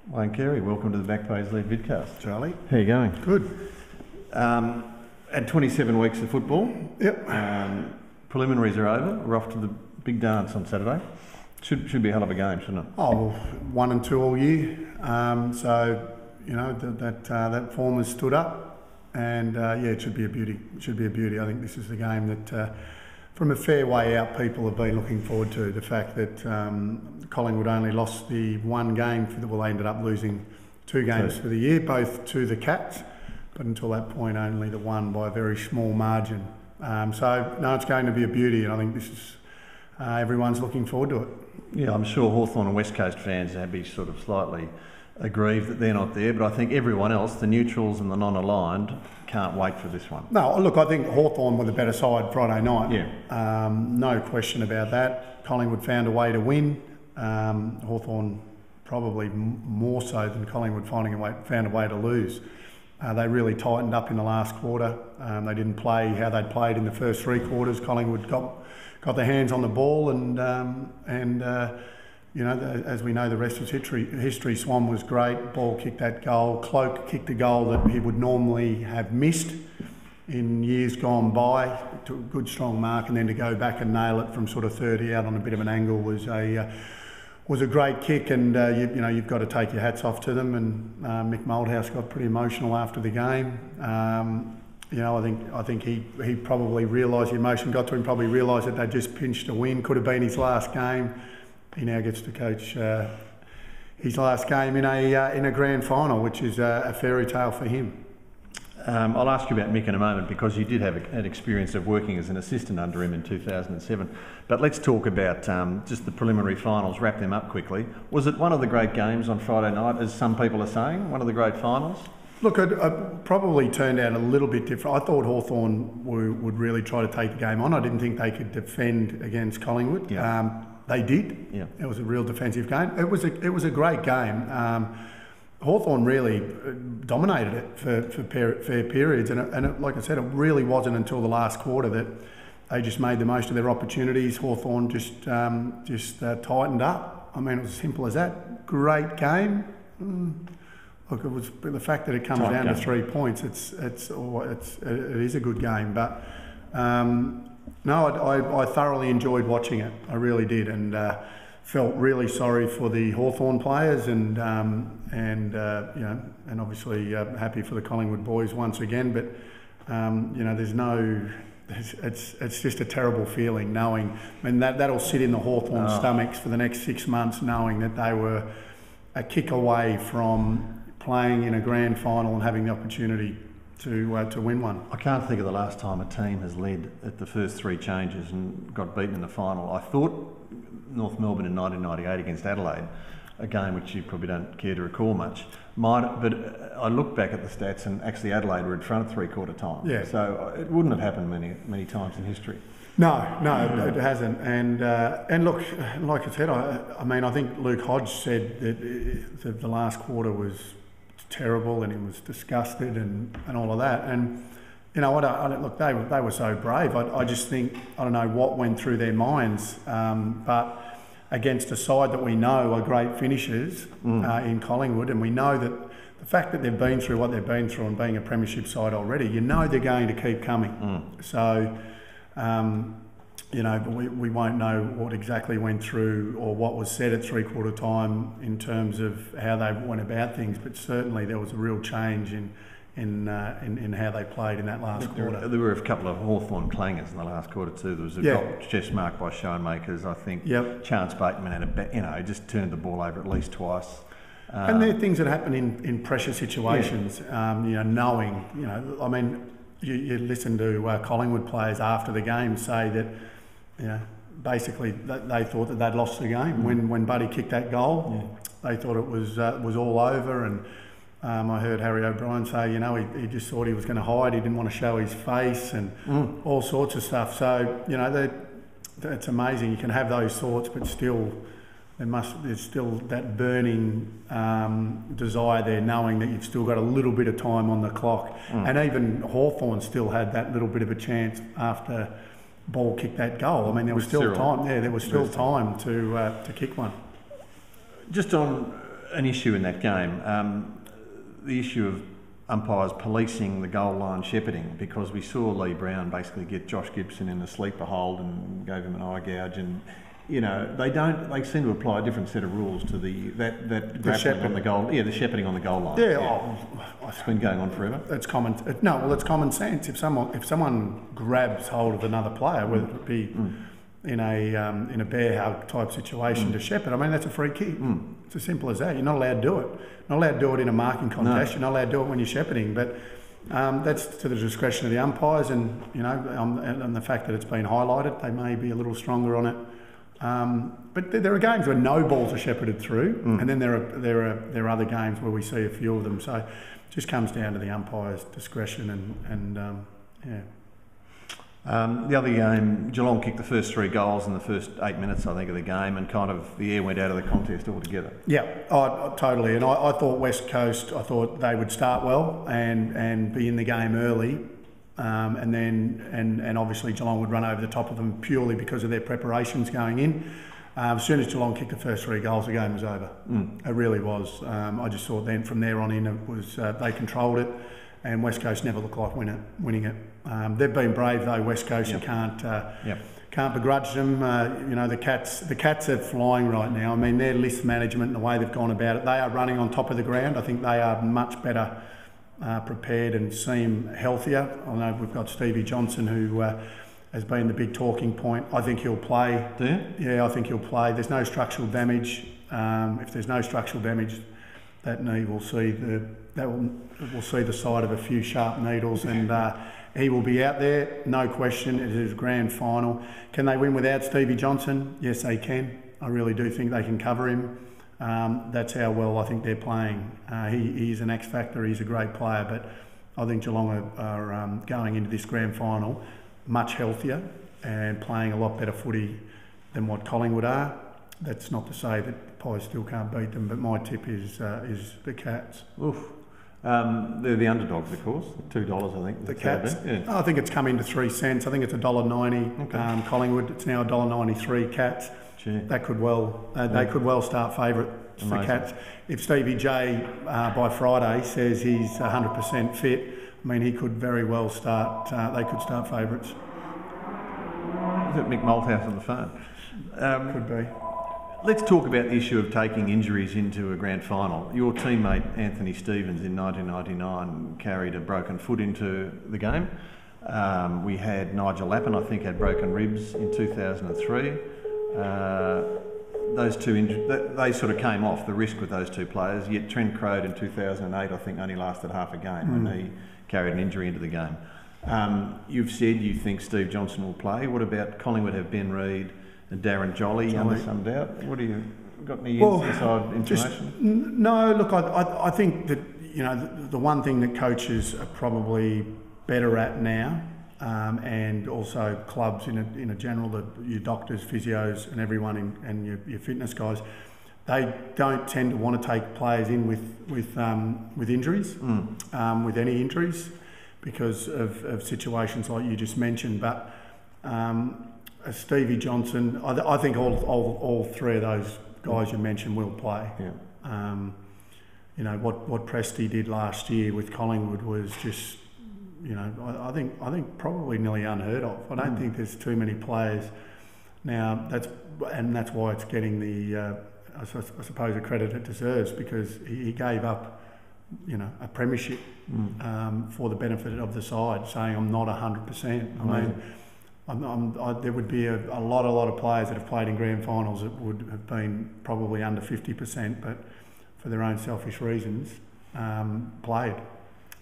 Wayne Carey, welcome to the BackPageLead Vidcast. Charlie. How are you going? Good. Had 27 weeks of football. Yep. Preliminaries are over. We're off to the big dance on Saturday. Should be a hell of a game, shouldn't it? Oh, well, 1 and 2 all year. So you know that form has stood up, and it should be a beauty. It should be a beauty. I think this is the game that, from a fair way out, people have been looking forward to. The fact that Collingwood only lost the one game they ended up losing 2 games for the year, both to the Cats, but until that point only the one by a very small margin. So no, it's going to be a beauty, and I think this is everyone's looking forward to it. Yeah, I'm sure Hawthorn and West Coast fans will be sort of slightly aggrieved that they're not there, but I think everyone else, the neutrals and the non-aligned, can't wait for this one. No, look, I think Hawthorn were the better side Friday night. Yeah. No question about that. Collingwood found a way to win. Hawthorn probably more so than Collingwood found a way to lose. They really tightened up in the last quarter. They didn't play how they'd played in the first 3 quarters. Collingwood got their hands on the ball, and as we know, the rest is history. Swan was great. Ball kicked that goal. Cloak kicked a goal that he would normally have missed in years gone by. Took a good strong mark, and then to go back and nail it from sort of 30 out on a bit of an angle was a great kick. And you've got to take your hats off to them. And Mick Moldhouse got pretty emotional after the game. I think he probably realised the emotion got to him. Probably realised that they just pinched a win. Could have been his last game. He now gets to coach his last game in a grand final, which is a fairy tale for him. I'll ask you about Mick in a moment, because you did have an experience of working as an assistant under him in 2007. But let's talk about just the preliminary finals, wrap them up quickly. Was it one of the great games on Friday night, as some people are saying, one of the great finals? Look, it probably turned out a little bit different. I thought Hawthorn would really try to take the game on. I didn't think they could defend against Collingwood. Yeah. They did. Yeah. It was a real defensive game. It was a great game. Hawthorn really dominated it for fair periods, and like I said, it really wasn't until the last quarter that they just made the most of their opportunities. Hawthorn just tightened up. I mean, it was as simple as that. Great game. Look, it was the fact that it comes down to 3 points. It is a good game, but. No, I thoroughly enjoyed watching it. I really did, and felt really sorry for the Hawthorn players, and obviously happy for the Collingwood boys once again. But it's just a terrible feeling knowing, that'll sit in the Hawthorn stomachs for the next 6 months, knowing that they were a kick away from playing in a grand final and having the opportunity to win one. I can't think of the last time a team has led at the first 3 changes and got beaten in the final. I thought North Melbourne in 1998 against Adelaide, a game which you probably don't care to recall much, but I look back at the stats, and actually Adelaide were in front at 3/4 time. Yeah. So it wouldn't have happened many times in history. No, it hasn't. And look, like I said, I think Luke Hodge said that the last quarter was terrible, and he was disgusted and all of that. And you know what? Look, they were so brave. I just think, I don't know what went through their minds, but against a side that we know are great finishers in Collingwood, and we know that the fact that they've been through what they've been through and being a premiership side already, you know they're going to keep coming. So. But we won't know what exactly went through or what was said at 3/4 time in terms of how they went about things, but certainly there was a real change in how they played in that last quarter. There were a couple of Hawthorn clangers in the last quarter too. There was a goal just marked by Schoenmakers, I think. Yep. Chance Bateman had just turned the ball over at least twice. And there are things that happen in pressure situations. Knowing, you listen to Collingwood players after the game say that, basically they thought that they'd lost the game when Buddy kicked that goal. They thought it was all over, and I heard Harry O'Brien say, he just thought he was going to hide. He didn't want to show his face and all sorts of stuff. So it's amazing. You can have those thoughts, but still. There's still that burning desire there, knowing that you've still got a little bit of time on the clock. And even Hawthorn still had that little bit of a chance after Ball kicked that goal. I mean, there was still time. Yeah, there was still time to kick one. Just on an issue in that game. The issue of umpires policing the goal line shepherding, because we saw Lee Brown basically get Josh Gibson in a sleeper hold and gave him an eye gouge, and they seem to apply a different set of rules to that grappling on the goal, the shepherding on the goal line. It's been going on forever. It's common. It's common sense. If someone grabs hold of another player, whether it be in a bear hug type situation to shepherd, I mean, that's a free kick. It's as simple as that. You're not allowed to do it. Not allowed to do it in a marking contest. You're not allowed to do it when you're shepherding. But that's to the discretion of the umpires, and and the fact that it's been highlighted, they may be a little stronger on it. But there are games where no balls are shepherded through, and then there are other games where we see a few of them. So it just comes down to the umpire's discretion and. The other game, Geelong kicked the first 3 goals in the first 8 minutes, I think, of the game, and kind of the air went out of the contest altogether. Yeah, totally. And I thought West Coast, they would start well and be in the game early, and obviously Geelong would run over the top of them purely because of their preparations going in. As soon as Geelong kicked the first 3 goals, the game was over. It really was. I just thought then from there on in it was they controlled it, and West Coast never looked like winning it. They've been brave though, West Coast. You can't begrudge them. The Cats are flying right now. I mean, their list management and the way they've gone about it, they are running on top of the ground. I think they are much better prepared and seem healthier. I know we've got Stevie Johnson, who has been the big talking point. I think he'll play. Do you? Yeah, I think he'll play. There's no structural damage. If there's no structural damage, that knee will see the side of a few sharp needles, and he will be out there, no question. It is grand final. Can they win without Stevie Johnson? Yes, they can. I really do think they can cover him. That's how well I think they're playing. He's an X factor. He's a great player, but I think Geelong are going into this grand final much healthier and playing a lot better footy than what Collingwood are. That's not to say that Pies still can't beat them, but my tip is the Cats. Oof. They're the underdogs, of course. $2, I think. The Cats. I think it's come into 3 cents. I think it's $1.90. Okay. Collingwood. It's now $1.93. Cats. Gee. That could well. They could well start favourites. The Cats. If Stevie J by Friday says he's 100% fit, I mean, he could very well start. They could start favourites. Is that Mick Malthouse on the phone? Could be. Let's talk about the issue of taking injuries into a grand final. Your teammate Anthony Stevens in 1999 carried a broken foot into the game. We had Nigel Lappin, I think, had broken ribs in 2003. Those two injuries, they sort of came off the risk with those two players. Yet Trent Crode in 2008, I think, only lasted half a game when he carried an injury into the game. You've said you think Steve Johnson will play. What about Collingwood have Ben Reid and Darren Jolly under some doubt? What do you got any inside information? No, look, I think that the one thing that coaches are probably better at now, and also clubs in a general, your doctors, physios, and everyone and your fitness guys, they don't tend to want to take players in with injuries, with any injuries, because of situations like you just mentioned. But Stevie Johnson, I think all 3 of those guys you mentioned will play. Yeah. What Presty did last year with Collingwood was just, I think probably nearly unheard of. I don't think there's too many players now. That's why it's getting the I suppose the credit it deserves, because he gave up a premiership for the benefit of the side, saying I'm not 100%. I mean, there would be a lot of players that have played in grand finals that would have been probably under 50%, but for their own selfish reasons, played.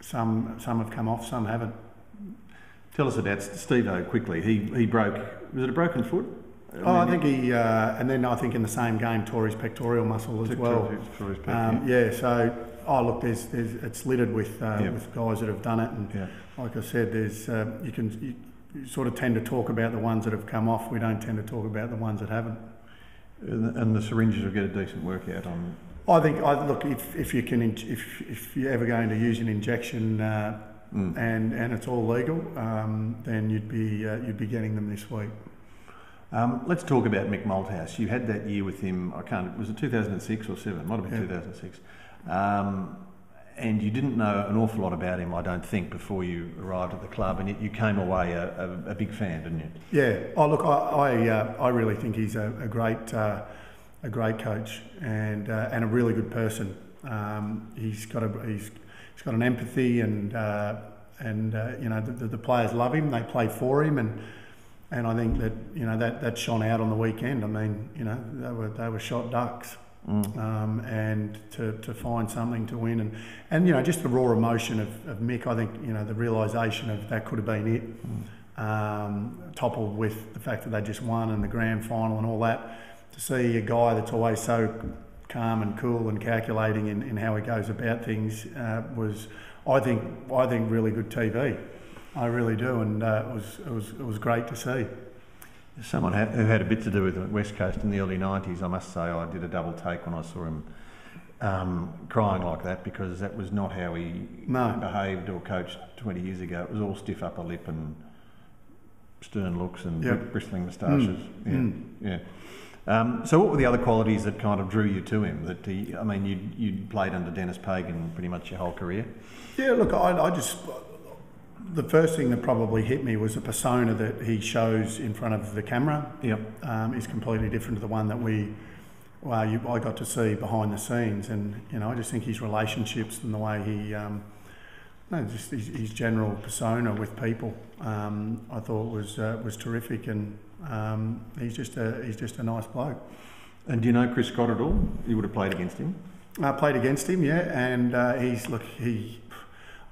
Some have come off, some haven't. Tell us about Steve-O quickly. He broke, was it a broken foot? I think he, and then I think in the same game tore his pectoral muscle as well. So look, it's littered with guys that have done it, and like I said, there's you sort of tend to talk about the ones that have come off. We don't tend to talk about the ones that haven't. And the syringes will get a decent workout on. I think look, if you're ever going to use an injection and it's all legal, then you'd be getting them this week. Let's talk about Mick Malthouse. You had that year with him, was it 2006 or 7? Might have been 2006. And you didn't know an awful lot about him, I don't think, before you arrived at the club, and yet you came away a big fan, didn't you? Yeah. Oh, look, I really think he's a great coach and a really good person. He's got an empathy and the players love him. They play for him, and I think that that shone out on the weekend. I mean, they were shot ducks. And to find something to win and just the raw emotion of Mick, I think the realisation of that could have been it, toppled with the fact that they just won in the grand final and all that, to see a guy that's always so calm and cool and calculating in how he goes about things was I think really good TV. I really do, and it was great to see. Someone who had a bit to do with it at West Coast in the early 90s, I must say, I did a double take when I saw him crying like that, because that was not how he behaved or coached 20 years ago. It was all stiff upper lip and stern looks and bristling moustaches. So what were the other qualities that kind of drew you to him? You'd played under Dennis Pagan pretty much your whole career. Yeah, look, the first thing that probably hit me was the persona that he shows in front of the camera. Is completely different to the one that I got to see behind the scenes, and I just think his relationships and the way he, just his general persona with people, I thought was terrific, and he's just a nice bloke. And do you know Chris Scott at all? You would have played against him. I played against him, yeah, and I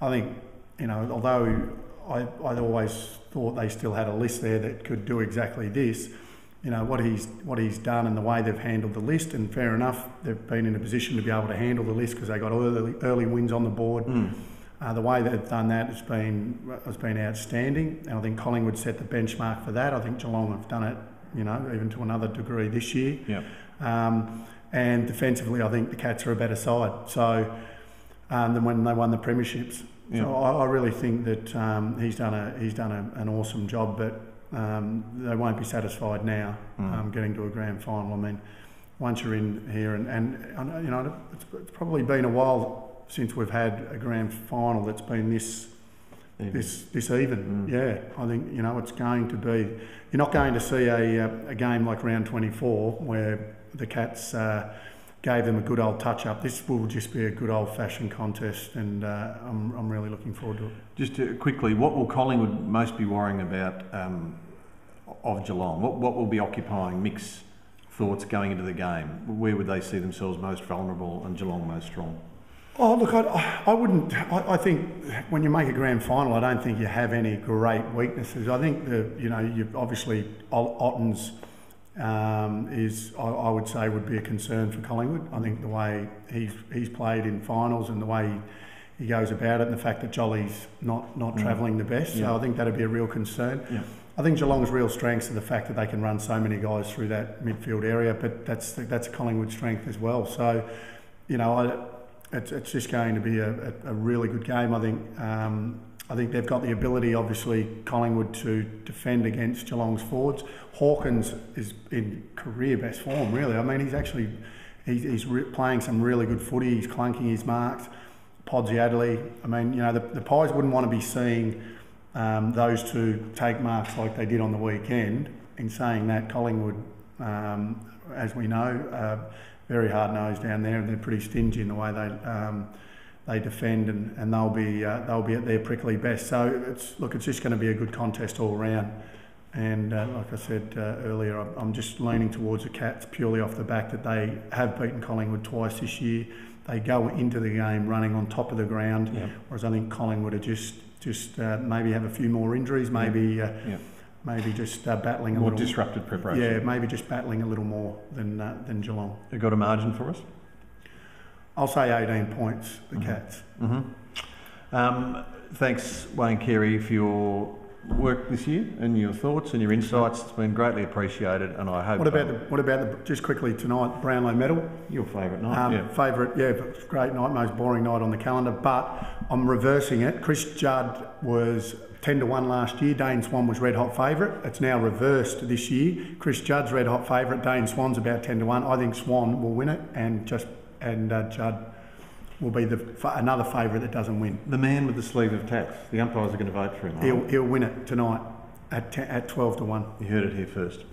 think. Although I'd always thought they still had a list there that could do exactly this, what he's done and the way they've handled the list, and fair enough, they've been in a position to be able to handle the list because they got early wins on the board. The way they've done that has been outstanding, and I think Collingwood set the benchmark for that. I think Geelong have done it, even to another degree this year. And defensively, I think the Cats are a better side. So than when they won the premierships. So I really think that he's done an awesome job, but they won't be satisfied now getting to a grand final. I mean, once you're in here, and it's probably been a while since we've had a grand final that's been this even. Yeah, I think it's going to be. You're not going to see a game like round 24 where the Cats gave them a good old touch-up. This will just be a good old-fashioned contest, and I'm really looking forward to it. Just quickly, what will Collingwood most be worrying about of Geelong? What will be occupying Mick's thoughts going into the game? Where would they see themselves most vulnerable and Geelong most strong? Oh, look, I wouldn't. I think when you make a grand final, I don't think you have any great weaknesses. I think you obviously Otten's. I would say would be a concern for Collingwood. I think the way he's played in finals and the way he goes about it, and the fact that Jolly's not travelling the best, so I think that'd be a real concern. I think Geelong's real strengths are the fact that they can run so many guys through that midfield area, but that's a Collingwood strength as well. So, it's just going to be a really good game. I think they've got the ability, obviously, Collingwood, to defend against Geelong's forwards. Hawkins is in career best form, really. I mean, he's playing some really good footy. He's clunking his marks. Podsy Adderley. I mean, the Pies wouldn't want to be seeing those two take marks like they did on the weekend. In saying that, Collingwood, as we know, very hard-nosed down there, and they're pretty stingy in the way they defend, and they'll be at their prickly best. So it's just going to be a good contest all round. And like I said earlier, I'm just leaning towards the Cats purely off the back that they have beaten Collingwood twice this year. They go into the game running on top of the ground, whereas I think Collingwood are just maybe have a few more injuries, maybe just battling a more little disrupted preparation. Yeah, maybe just battling a little more than Geelong. You got a margin for us? I'll say 18 points, the Cats. Thanks, Wayne Carey, for your work this year and your thoughts and your insights. It's been greatly appreciated, and I hope. What about just quickly tonight, Brownlow medal? Your favourite night? Favourite, great night, most boring night on the calendar. But I'm reversing it. Chris Judd was 10-1 last year. Dane Swan was red hot favourite. It's now reversed this year. Chris Judd's red hot favourite. Dane Swan's about 10-1. I think Swan will win it, and Judd will be another favourite that doesn't win. The man with the sleeve of tats. The umpires are going to vote for him. He'll win it tonight at 12-1. You heard it here first.